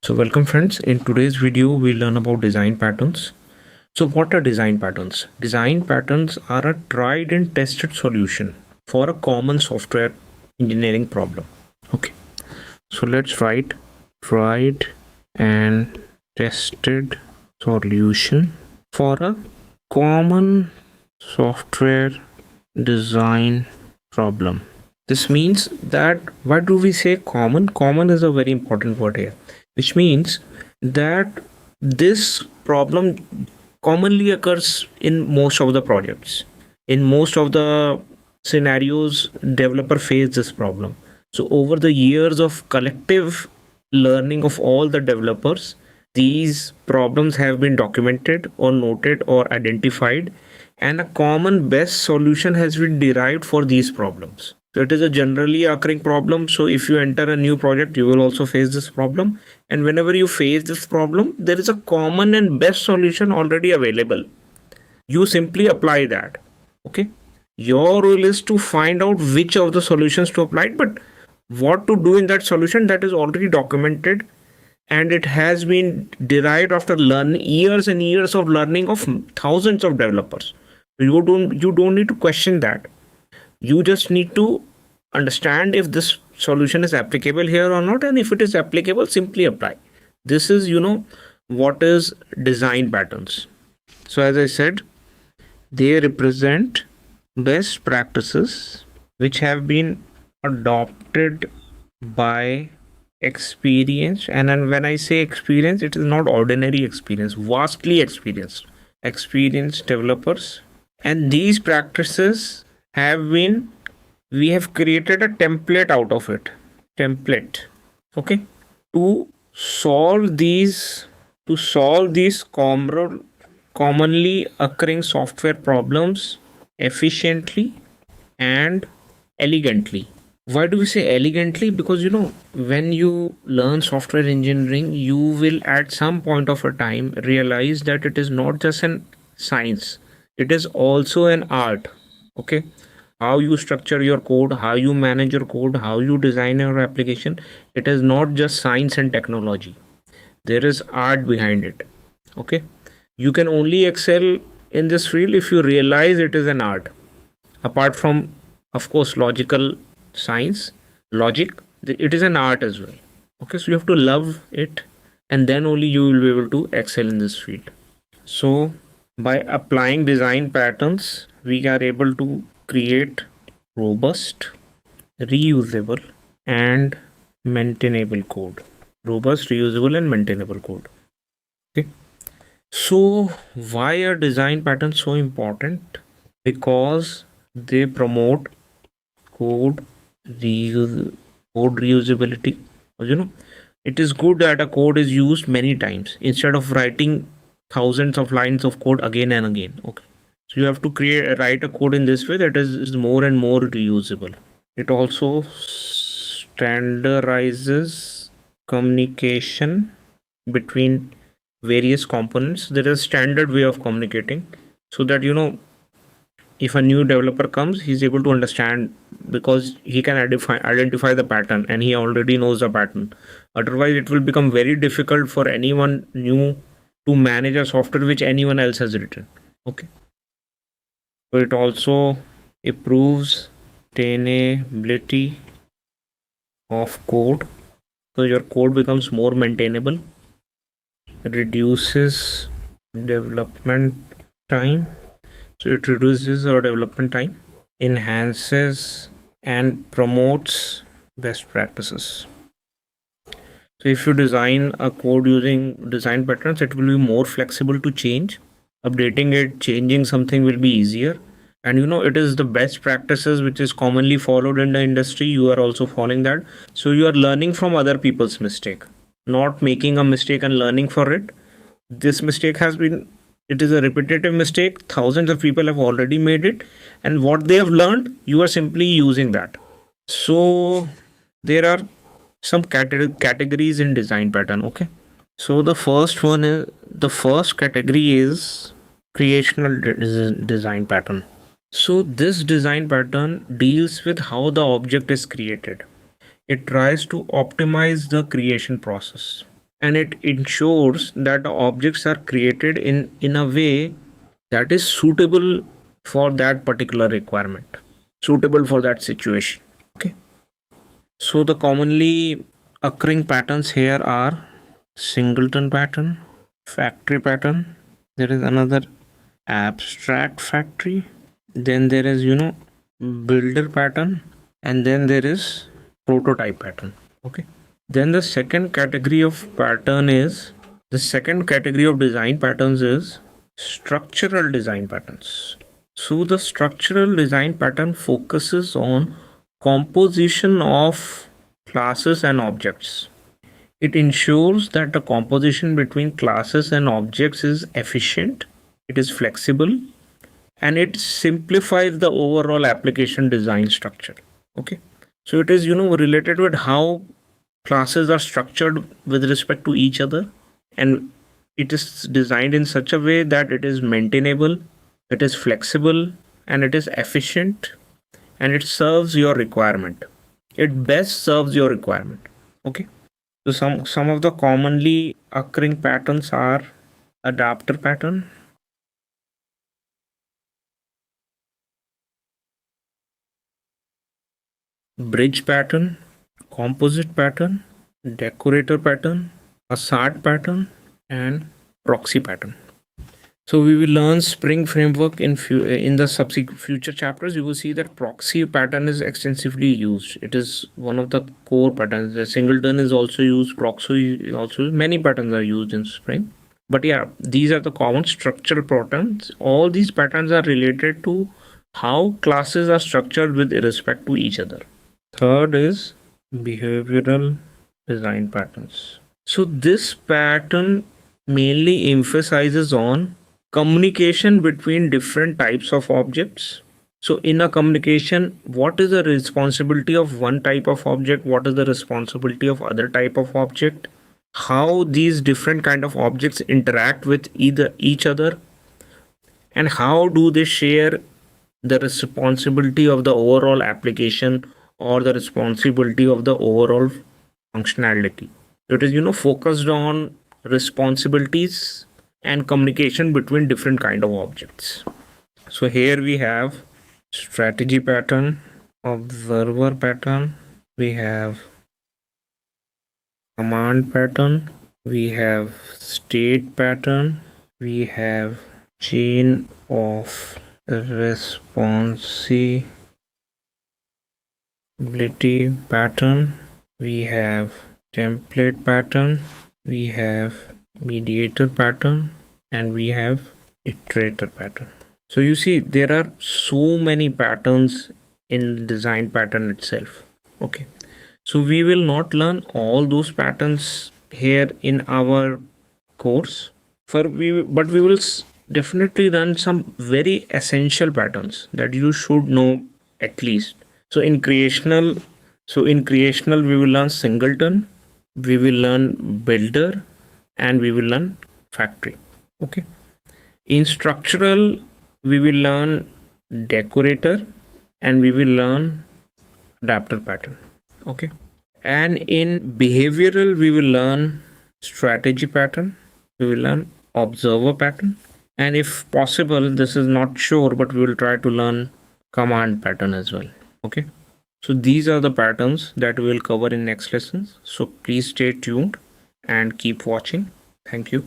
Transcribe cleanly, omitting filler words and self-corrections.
So welcome friends, in today's video we learn about design patterns. So what are design patterns? Design patterns are a tried and tested solution for a common software engineering problem. Okay, so let's write tried and tested solution for a common software design problem. This means that, why do we say common? Common is a very important word here, which means that this problem commonly occurs in most of the projects. In most of the scenarios, developer face this problem. So over the years of collective learning of all the developers, these problems have been documented or noted or identified, and a common best solution has been derived for these problems. So it is a generally occurring problem. So if you enter a new project, you will also face this problem. And whenever you face this problem, there is a common and best solution already available. You simply apply that. Okay. Your role is to find out which of the solutions to apply, but what to do in that solution, that is already documented, and it has been derived after learning years and years of learning of thousands of developers. You don't need to question that. You just need to understand if this solution is applicable here or not, and if it is applicable, simply apply. This is what is design patterns. So as I said, they represent best practices which have been adopted by experience, and then when I say experience, it is not ordinary experience, vastly experienced developers. And these practices we have created a template out of it. Okay, to solve these commonly occurring software problems efficiently and elegantly. Why do we say elegantly? Because when you learn software engineering, you will at some point of a time realize that it is not just an science, it is also an art. Okay, how you structure your code, how you manage your code, how you design your application, it is not just science and technology, there is art behind it. Okay, you can only excel in this field if you realize it is an art. Apart from, of course, logical science, logic, it is an art as well. Okay, so you have to love it, and then only you will be able to excel in this field. So by applying design patterns, we are able to create robust, reusable, and maintainable code. Robust, reusable, and maintainable code. Okay, so why are design patterns so important? Because they promote code reusability. It is good that a code is used many times instead of writing thousands of lines of code again and again. Okay, so you have to write a code in this way that is more and more reusable. It also standardizes communication between various components. There is a standard way of communicating, so that if a new developer comes, he's able to understand, because he can identify the pattern, and he already knows the pattern. Otherwise it will become very difficult for anyone new to manage a software which anyone else has written. Okay, so it also improves maintainability of code, so your code becomes more maintainable, reduces development time, so it reduces our development time, enhances and promotes best practices. So if you design a code using design patterns, it will be more flexible to change. Updating it, changing something will be easier. And it is the best practices which is commonly followed in the industry. You are also following that. So you are learning from other people's mistake, not making a mistake and learning for it. This mistake it is a repetitive mistake. Thousands of people have already made it, and what they have learned, you are simply using that. So there are some categories in design pattern. Okay, so the first category is creational design pattern. So this design pattern deals with how the object is created. It tries to optimize the creation process. and it ensures that the objects are created in a way that is suitable for that particular requirement, suitable for that situation. Okay, so the commonly occurring patterns here are singleton pattern, factory pattern. There is another abstract factory. Then there is, builder pattern, and then there is prototype pattern. Okay. Then the second category of design patterns is structural design patterns. So the structural design pattern focuses on composition of classes and objects. It ensures that the composition between classes and objects is efficient, it is flexible, and it simplifies the overall application design structure. Okay. So it is, related with how classes are structured with respect to each other, and it is designed in such a way that it is maintainable, it is flexible, and it is efficient, and it serves your requirement. It best serves your requirement. Okay. So some of the commonly occurring patterns are adapter pattern, bridge pattern, composite pattern, decorator pattern, facade pattern, and proxy pattern. So we will learn Spring framework in the subsequent future chapters. You will see that proxy pattern is extensively used. It is one of the core patterns. The Singleton is also used. Proxy is also used. Many patterns are used in Spring. But yeah, these are the common structural patterns. All these patterns are related to how classes are structured with respect to each other. Third is behavioral design patterns. So this pattern mainly emphasizes on communication between different types of objects. So in a communication, what is the responsibility of one type of object, what is the responsibility of other type of object, how these different kind of objects interact with each other, and how do they share the responsibility of the overall application or the responsibility of the overall functionality. So it is, focused on responsibilities and communication between different kind of objects. So here we have strategy pattern, observer pattern, we have command pattern, we have state pattern, we have chain of responsibility pattern, we have template pattern, we have mediator pattern, and we have iterator pattern. So you see there are so many patterns in design pattern itself. Okay, so we will not learn all those patterns here in our course, but we will definitely learn some very essential patterns that you should know at least. So in creational we will learn singleton, we will learn builder, and we will learn factory. Okay. In structural we will learn decorator, and we will learn adapter pattern. Okay. And in behavioral we will learn strategy pattern, we will learn observer pattern, and if possible, this is not sure, but we will try to learn command pattern as well. Okay. So these are the patterns that we will cover in next lessons. So please stay tuned and keep watching. Thank you.